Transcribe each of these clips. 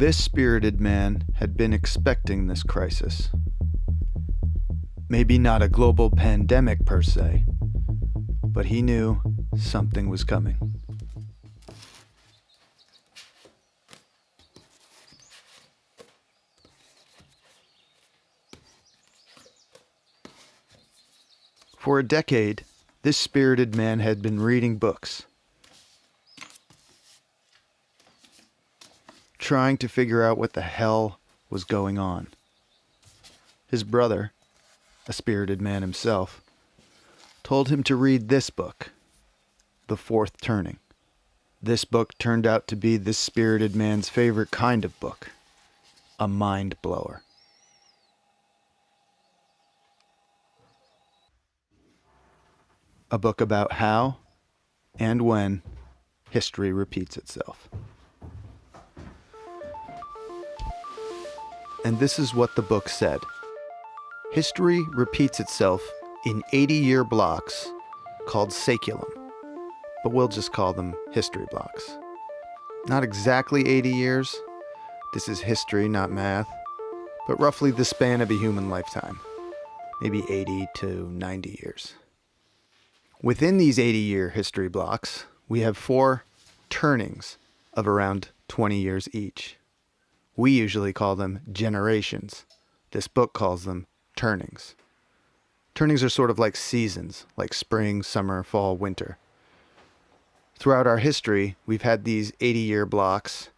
This spirited man had been expecting this crisis. Maybe not a global pandemic per se, but he knew something was coming. For a decade, this spirited man had been reading books, trying to figure out what the hell was going on. His brother, a spirited man himself, told him to read this book, The Fourth Turning. This book turned out to be this spirited man's favorite kind of book, a mind blower. A book about how and when history repeats itself. And this is what the book said. History repeats itself in 80-year blocks called saeculum, but we'll just call them history blocks. Not exactly 80 years. This is history, not math, but roughly the span of a human lifetime, maybe 80 to 90 years. Within these 80-year history blocks, we have 4 turnings of around 20 years each. We usually call them generations. This book calls them turnings. Turnings are sort of like seasons, like spring, summer, fall, winter. Throughout our history, we've had these 80-year blocks,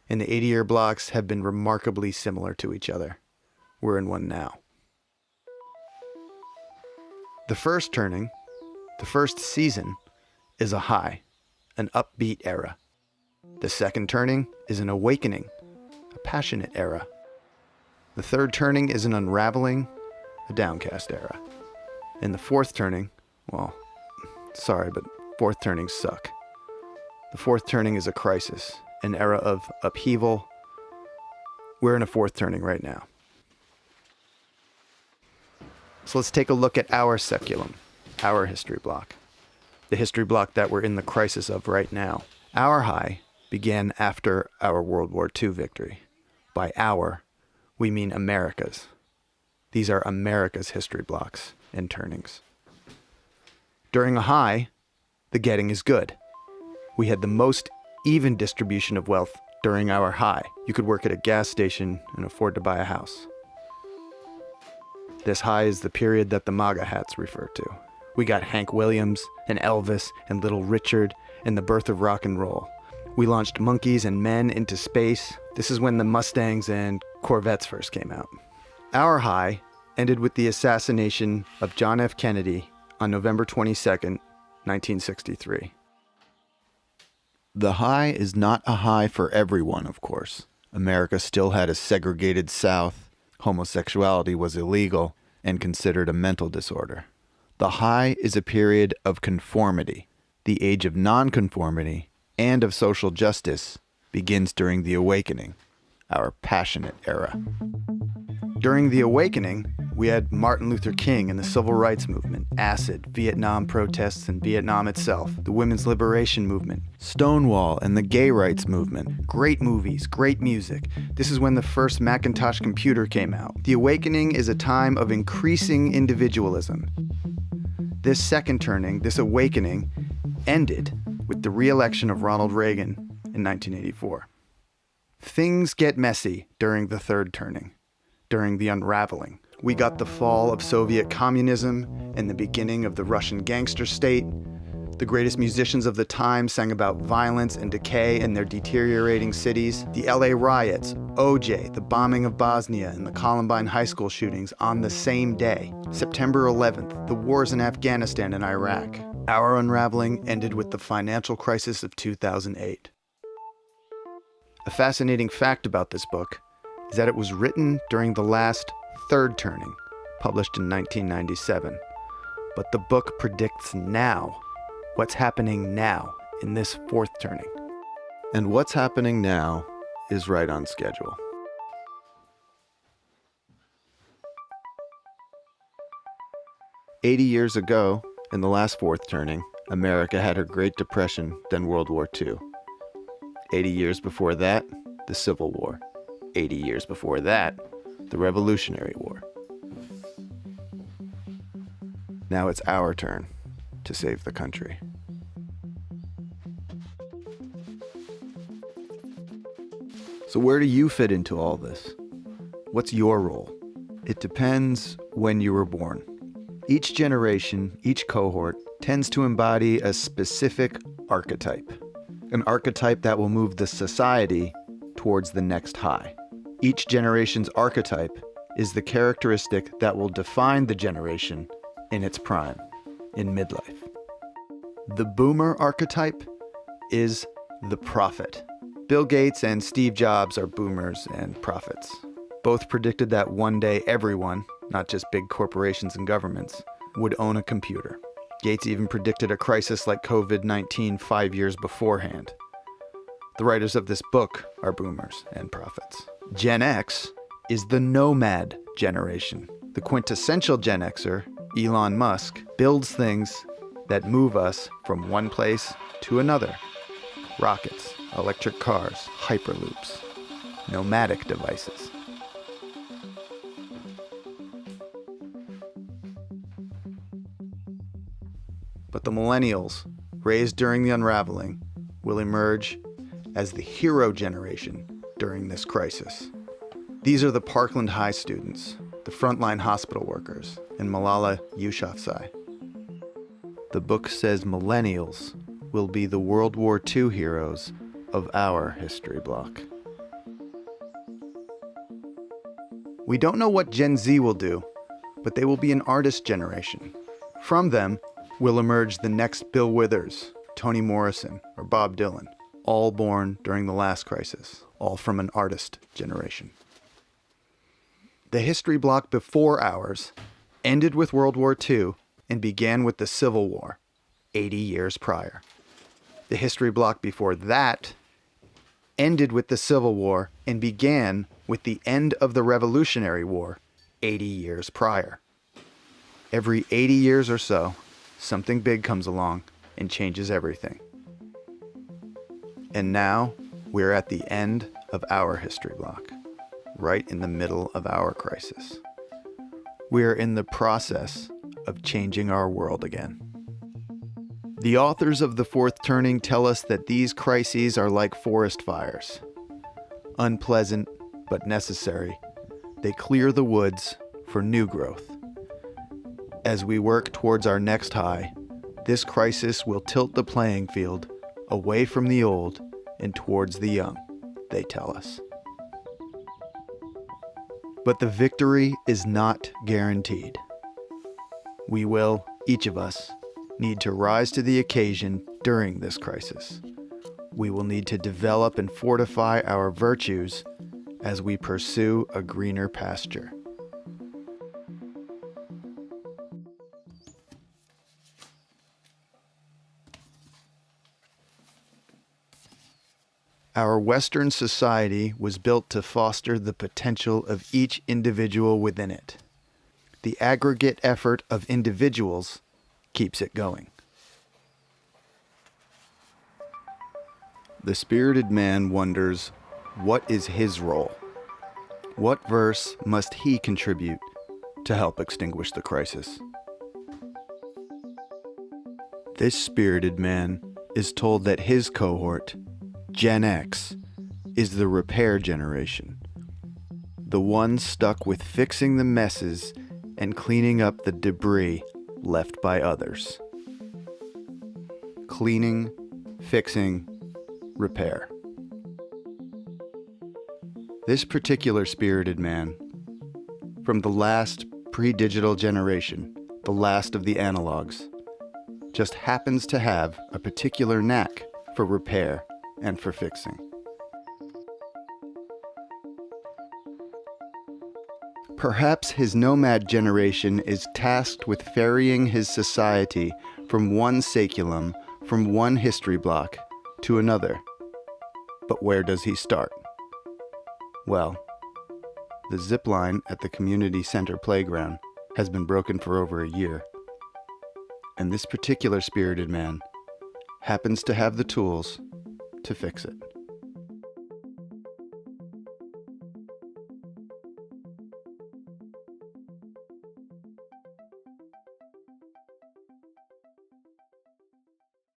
and the 80-year blocks have been remarkably similar to each other. We're in one now. The first turning, the first season, is a high, an upbeat era. The second turning is an awakening, a passionate era. The third turning is an unraveling, a downcast era. And the fourth turning, well, sorry, but fourth turnings suck. The fourth turning is a crisis, an era of upheaval. We're in a fourth turning right now. So let's take a look at our saeculum, our history block, the history block that we're in the crisis of right now. Our high began after our World War II victory. By our, we mean America's. These are America's history blocks and turnings. During a high, the getting is good. We had the most even distribution of wealth during our high. You could work at a gas station and afford to buy a house. This high is the period that the MAGA hats refer to. We got Hank Williams and Elvis and Little Richard and the birth of rock and roll. We launched monkeys and men into space. This is when the Mustangs and Corvettes first came out. Our high ended with the assassination of John F. Kennedy on November 22nd, 1963. The high is not a high for everyone, of course. America still had a segregated South. Homosexuality was illegal and considered a mental disorder. The high is a period of conformity. The age of nonconformity and of social justice begins during the Awakening, our passionate era. During the Awakening, we had Martin Luther King and the Civil Rights Movement, acid, Vietnam protests and Vietnam itself, the Women's Liberation Movement, Stonewall and the Gay Rights Movement, great movies, great music. This is when the first Macintosh computer came out. The Awakening is a time of increasing individualism. This second turning, this awakening, ended with the re-election of Ronald Reagan in 1984. Things get messy during the third turning, during the unraveling. We got the fall of Soviet communism and the beginning of the Russian gangster state. The greatest musicians of the time sang about violence and decay in their deteriorating cities. The LA riots, OJ, the bombing of Bosnia, and the Columbine high school shootings on the same day. September 11th, the wars in Afghanistan and Iraq. Our unraveling ended with the financial crisis of 2008. A fascinating fact about this book is that it was written during the last third turning, published in 1997. But the book predicts now, what's happening now in this fourth turning. And what's happening now is right on schedule. "80 years ago, in the last fourth turning, America had her Great Depression, then World War II. 80 years before that, the Civil War. 80 years before that, the Revolutionary War. Now it's our turn to save the country. So where do you fit into all this? What's your role? It depends when you were born. Each generation, each cohort, tends to embody a specific archetype. An archetype that will move the society towards the next high. Each generation's archetype is the characteristic that will define the generation in its prime, in midlife. The boomer archetype is the prophet. Bill Gates and Steve Jobs are boomers and prophets. Both predicted that one day everyone, not just big corporations and governments, would own a computer. Gates even predicted a crisis like COVID-19 5 years beforehand. The writers of this book are boomers and prophets. Gen X is the nomad generation. The quintessential Gen Xer, Elon Musk, builds things that move us from one place to another. Rockets, electric cars, hyperloops, nomadic devices. But the Millennials, raised during the unraveling, will emerge as the hero generation during this crisis. These are the Parkland High students, the frontline hospital workers, and Malala Yousafzai. The book says Millennials will be the World War II heroes of our history block. We don't know what Gen Z will do, but they will be an artist generation. From them will emerge the next Bill Withers, Toni Morrison, or Bob Dylan, all born during the last crisis, all from an artist generation. The history block before ours ended with World War II and began with the Civil War, 80 years prior. The history block before that ended with the Civil War and began with the end of the Revolutionary War, 80 years prior. Every 80 years or so, something big comes along and changes everything. And now, we're at the end of our history block, right in the middle of our crisis. We're in the process of changing our world again. The authors of The Fourth Turning tell us that these crises are like forest fires. Unpleasant, but necessary, they clear the woods for new growth. As we work towards our next high, this crisis will tilt the playing field away from the old and towards the young, they tell us. But the victory is not guaranteed. We will, each of us, need to rise to the occasion during this crisis. We will need to develop and fortify our virtues as we pursue a greener pasture. Our Western society was built to foster the potential of each individual within it. The aggregate effort of individuals keeps it going. The spirited man wonders, what is his role? What verse must he contribute to help extinguish the crisis? This spirited man is told that his cohort, Gen X, is the repair generation, the one stuck with fixing the messes and cleaning up the debris left by others. Cleaning, fixing, repair. This particular spirited man, from the last pre-digital generation, the last of the analogs, just happens to have a particular knack for repair and for fixing. Perhaps his nomad generation is tasked with ferrying his society from one saculum, from one history block, to another. But where does he start? Well, the zip line at the community center playground has been broken for over a year. And this particular spirited man happens to have the tools to fix it.